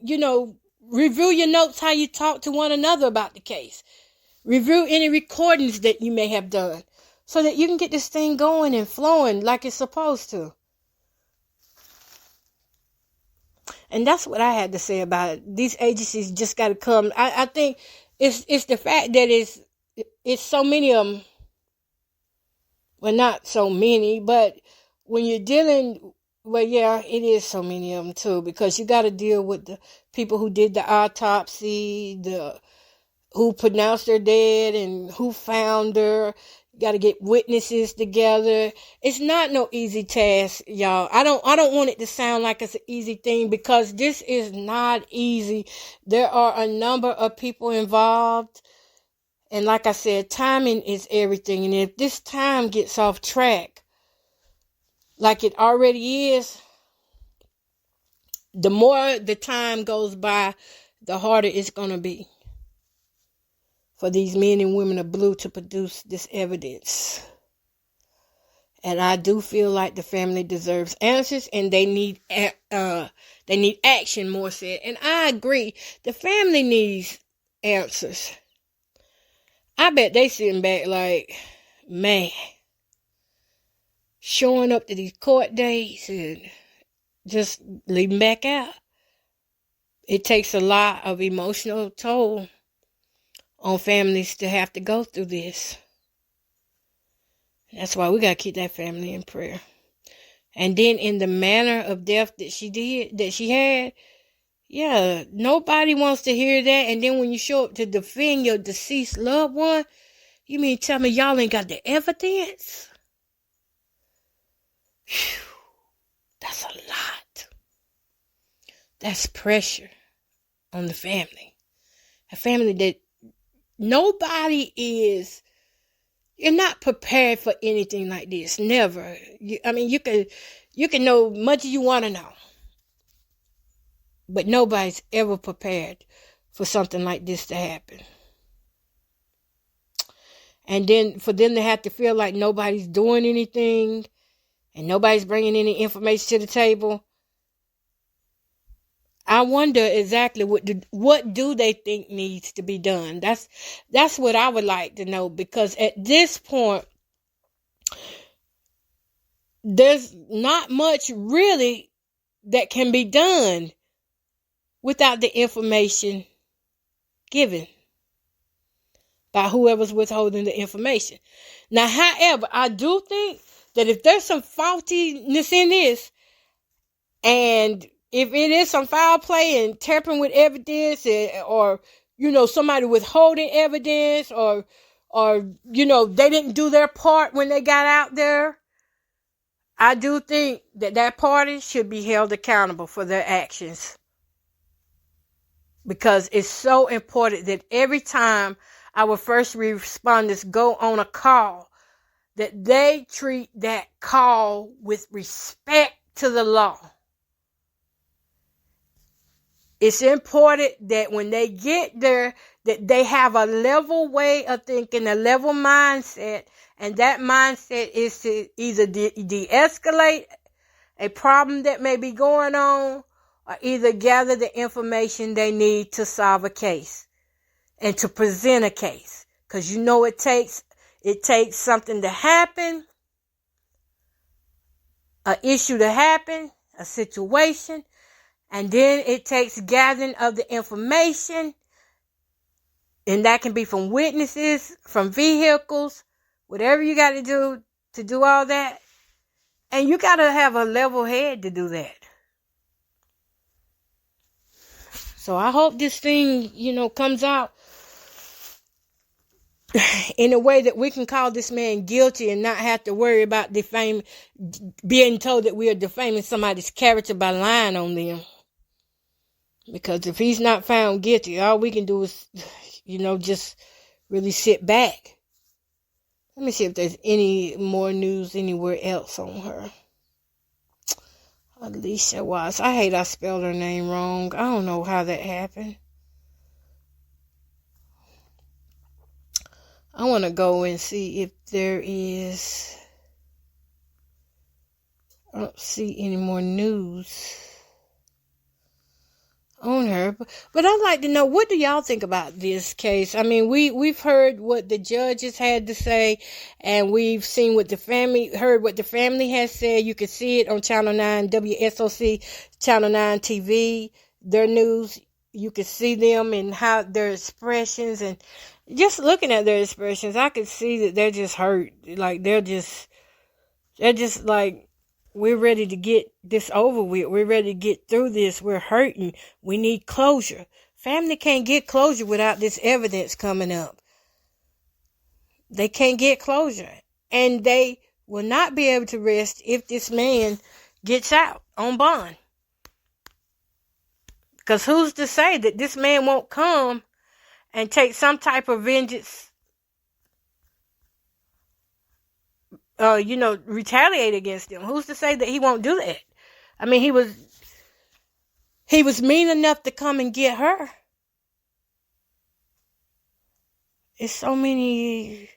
review your notes, how you talk to one another about the case. Review any recordings that you may have done so that you can get this thing going and flowing like it's supposed to. And that's what I had to say about it. These agencies just got to come. I think it's the fact that it's so many of them. Well, not so many, but when you're dealing, well, yeah, it is so many of them too, because you got to deal with the people who did the autopsy, who pronounced her dead and who found her. You got to get witnesses together. It's not no easy task, y'all. I don't want it to sound like it's an easy thing, because this is not easy. There are a number of people involved. And like I said, timing is everything. And if this time gets off track, like it already is, the more the time goes by, the harder it's going to be for these men and women of blue to produce this evidence. And I do feel like the family deserves answers, and they need action, more said. And I agree, the family needs answers. I bet they sitting back like, man, showing up to these court dates and just leaving back out. It takes a lot of emotional toll on families to have to go through this. That's why we got to keep that family in prayer. And then in the manner of death that she had, yeah, nobody wants to hear that. And then when you show up to defend your deceased loved one, you mean tell me y'all ain't got the evidence? Whew, that's a lot. That's pressure on the family. A family that you're not prepared for anything like this. Never. You can know much as you want to know. But nobody's ever prepared for something like this to happen. And then for them to have to feel like nobody's doing anything and nobody's bringing any information to the table, I wonder exactly what do they think needs to be done. That's what I would like to know, because at this point, there's not much really that can be done without the information given by whoever's withholding the information. Now, however, I do think that if there's some faultiness in this, and if it is some foul play and tampering with evidence, or somebody withholding evidence, or they didn't do their part when they got out there, I do think that party should be held accountable for their actions. because it's so important that every time our first responders go on a call, that they treat that call with respect to the law. It's important that when they get there, that they have a level way of thinking, a level mindset, and that mindset is to either de-escalate a problem that may be going on, or either gather the information they need to solve a case and to present a case. Because you know it takes something to happen, an issue to happen, a situation, and then it takes gathering of the information, and that can be from witnesses, from vehicles, whatever you got to do all that. And you got to have a level head to do that. So I hope this thing, comes out in a way that we can call this man guilty and not have to worry about being told that we are defaming somebody's character by lying on them. Because if he's not found guilty, all we can do is, just really sit back. Let me see if there's any more news anywhere else on her. Allisha Watts. I hate I spelled her name wrong. I don't know how that happened. I want to go and see if there is... I don't see any more news on her, but I'd like to know, what do y'all think about this case? I mean, we've heard what the judges had to say, and we've seen what the family has said. You can see it on Channel 9, WSOC, Channel 9 TV, their news. You can see them and how their expressions, and just looking at their expressions, I could see that they're just hurt. Like, they're just like, we're ready to get this over with. We're ready to get through this. We're hurting. We need closure. Family can't get closure without this evidence coming up. They can't get closure. And they will not be able to rest if this man gets out on bond. Because who's to say that this man won't come and take some type of vengeance, retaliate against them? Who's to say that he won't do that? I mean, he was mean enough to come and get her. It's so many.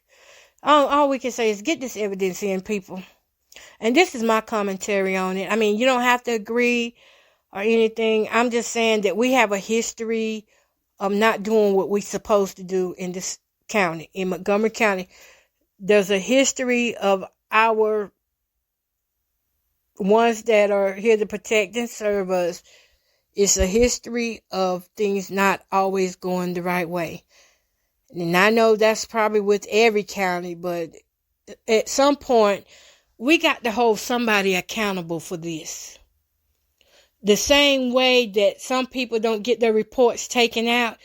All we can say is get this evidence in, people. And this is my commentary on it. I mean, you don't have to agree or anything. I'm just saying that we have a history of not doing what we're supposed to do in this county, in Montgomery County. There's a history of our ones that are here to protect and serve us. It's a history of things not always going the right way. And I know that's probably with every county, but at some point, we got to hold somebody accountable for this. The same way that some people don't get their reports taken out,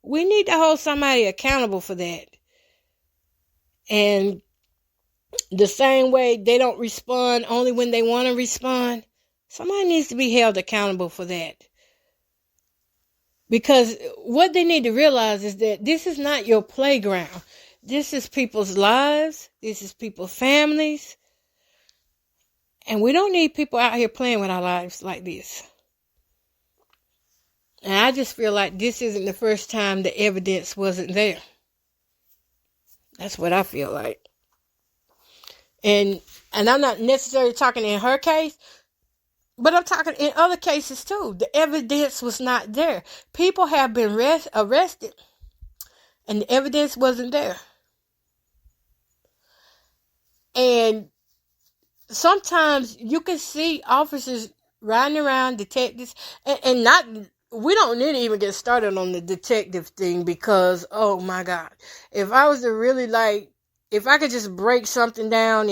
we need to hold somebody accountable for that. And the same way they don't respond only when they want to respond, somebody needs to be held accountable for that. Because what they need to realize is that this is not your playground. This is people's lives. This is people's families. And we don't need people out here playing with our lives like this. And I just feel like this isn't the first time the evidence wasn't there. That's what I feel like. And I'm not necessarily talking in her case, but I'm talking in other cases too. The evidence was not there. People have been arrested, and the evidence wasn't there. And sometimes you can see officers riding around, detectives, and not. We don't need to even get started on the detective thing, because, oh my God, if I was to really if I could just break something down,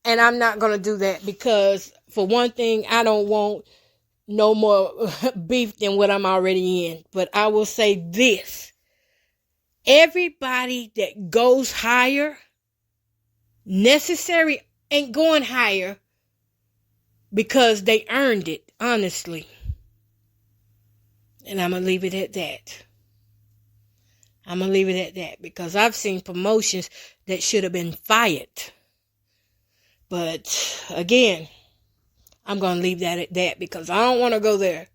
and I'm not going to do that, because for one thing, I don't want no more beef than what I'm already in. But I will say this: everybody that goes higher, necessary ain't going higher because they earned it, honestly. And I'm going to leave it at that. I'm going to leave it at that because I've seen promotions that should have been fired. But again, I'm going to leave that at that because I don't want to go there.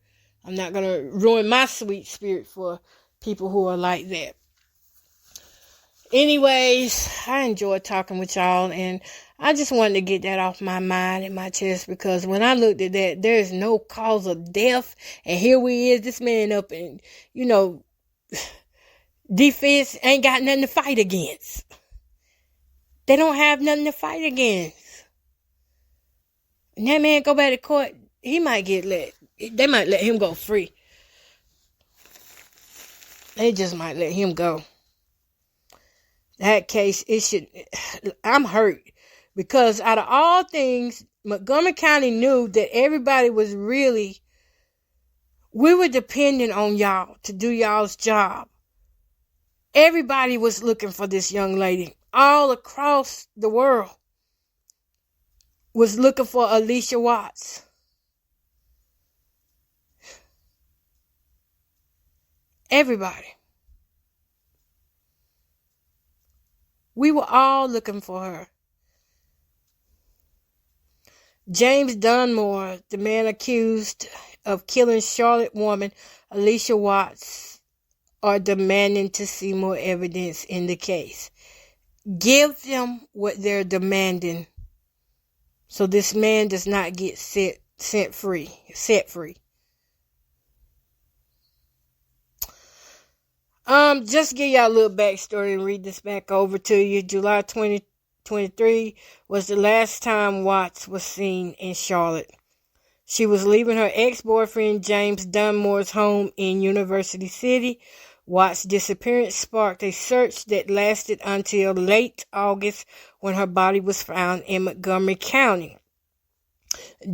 I'm not going to ruin my sweet spirit for people who are like that. Anyways, I enjoyed talking with y'all, and I just wanted to get that off my mind and my chest because when I looked at that, there is no cause of death, and here we is, this man up in, defense ain't got nothing to fight against. They don't have nothing to fight against. And that man go back to court, he might get they might let him go free. They just might let him go. That case, I'm hurt because out of all things, Montgomery County knew that everybody was we were dependent on y'all to do y'all's job. Everybody was looking for this young lady. All across the world was looking for Allisha Watts. Everybody. We were all looking for her. James Dunmore, the man accused of killing Charlotte woman Allisha Watts, are demanding to see more evidence in the case. Give them what they're demanding so this man does not get set free. Just give y'all a little backstory and read this back over to you. July 2023 was the last time Watts was seen in Charlotte. She was leaving her ex-boyfriend James Dunmore's home in University City. Watts' disappearance sparked a search that lasted until late August when her body was found in Montgomery County.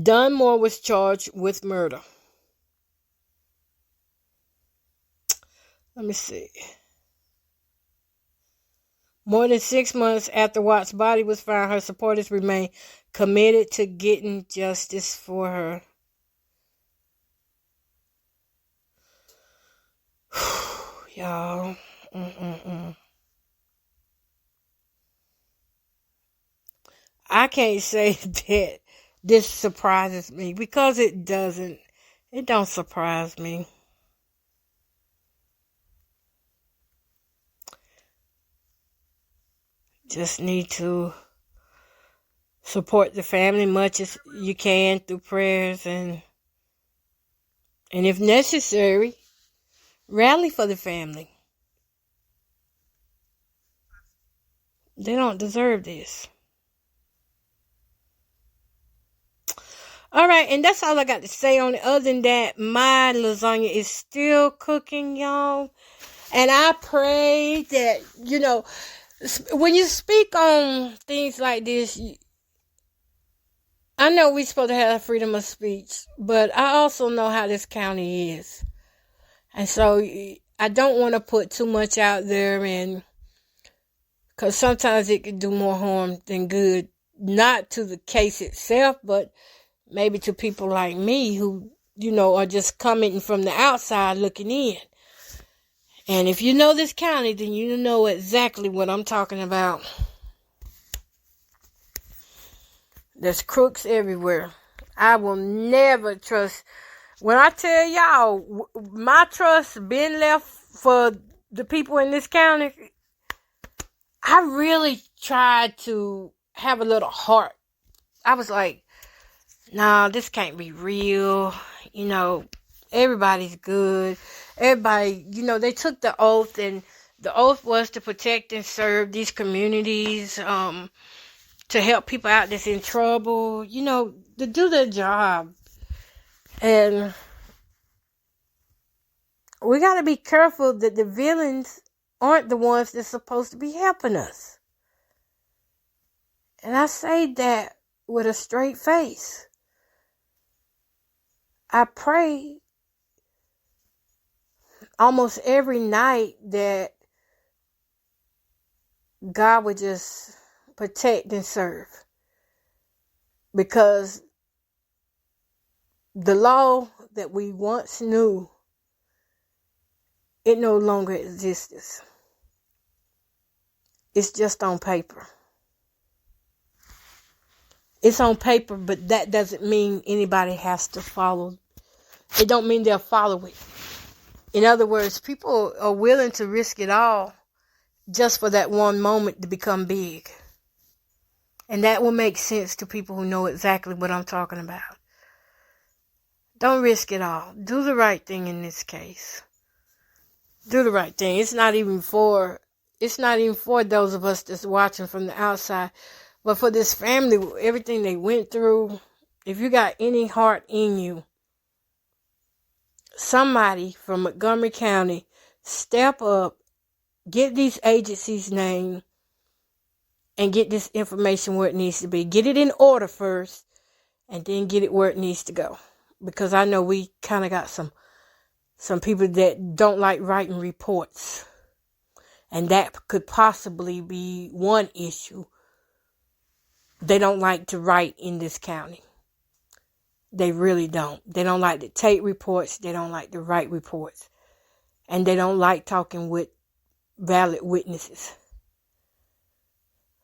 Dunmore was charged with murder. Let me see. More than 6 months after Watts' body was found, her supporters remain committed to getting justice for her. Y'all. I can't say that this surprises me because it doesn't. It don't surprise me. Just need to support the family much as you can through prayers and if necessary, rally for the family. They don't deserve this. All right, and that's all I got to say on it. Other than that, my lasagna is still cooking, y'all. And I pray that, when you speak on things like this, I know we're supposed to have freedom of speech, but I also know how this county is. And so I don't want to put too much out there, and because sometimes it can do more harm than good, not to the case itself, but maybe to people like me who, are just commenting from the outside looking in. And if you know this county, then you know exactly what I'm talking about. There's crooks everywhere. I will never trust. When I tell y'all, my trust been left for the people in this county, I really tried to have a little heart. I was like, nah, this can't be real. Everybody's good. Everybody, they took the oath, and the oath was to protect and serve these communities, to help people out that's in trouble, to do their job. And we got to be careful that the villains aren't the ones that's supposed to be helping us. And I say that with a straight face. I pray almost every night that God would just protect and serve. Because the law that we once knew it no longer exists. It's just on paper. It's on paper, but that doesn't mean anybody has to follow. It don't mean they'll follow it. In other words, people are willing to risk it all just for that one moment to become big. And that will make sense to people who know exactly what I'm talking about. Don't risk it all. Do the right thing in this case. Do the right thing. It's not even for those of us that's watching from the outside. But for this family, everything they went through, if you got any heart in you, somebody from Montgomery County, step up, get these agencies' name, and get this information where it needs to be. Get it in order first, and then get it where it needs to go. Because I know we kind of got some people that don't like writing reports. And that could possibly be one issue. They don't like to write in this county. They really don't. They don't like to take reports. They don't like to write reports. And they don't like talking with valid witnesses.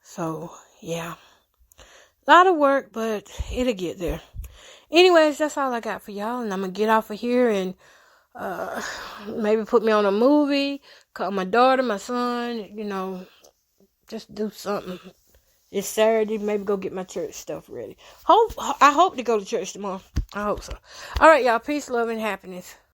So, yeah. A lot of work, but it'll get there. Anyways, that's all I got for y'all. And I'm going to get off of here and maybe put me on a movie. Call my daughter, my son, just do something. It's Saturday. Maybe go get my church stuff ready. I hope to go to church tomorrow. I hope so. All right, y'all. Peace, love, and happiness.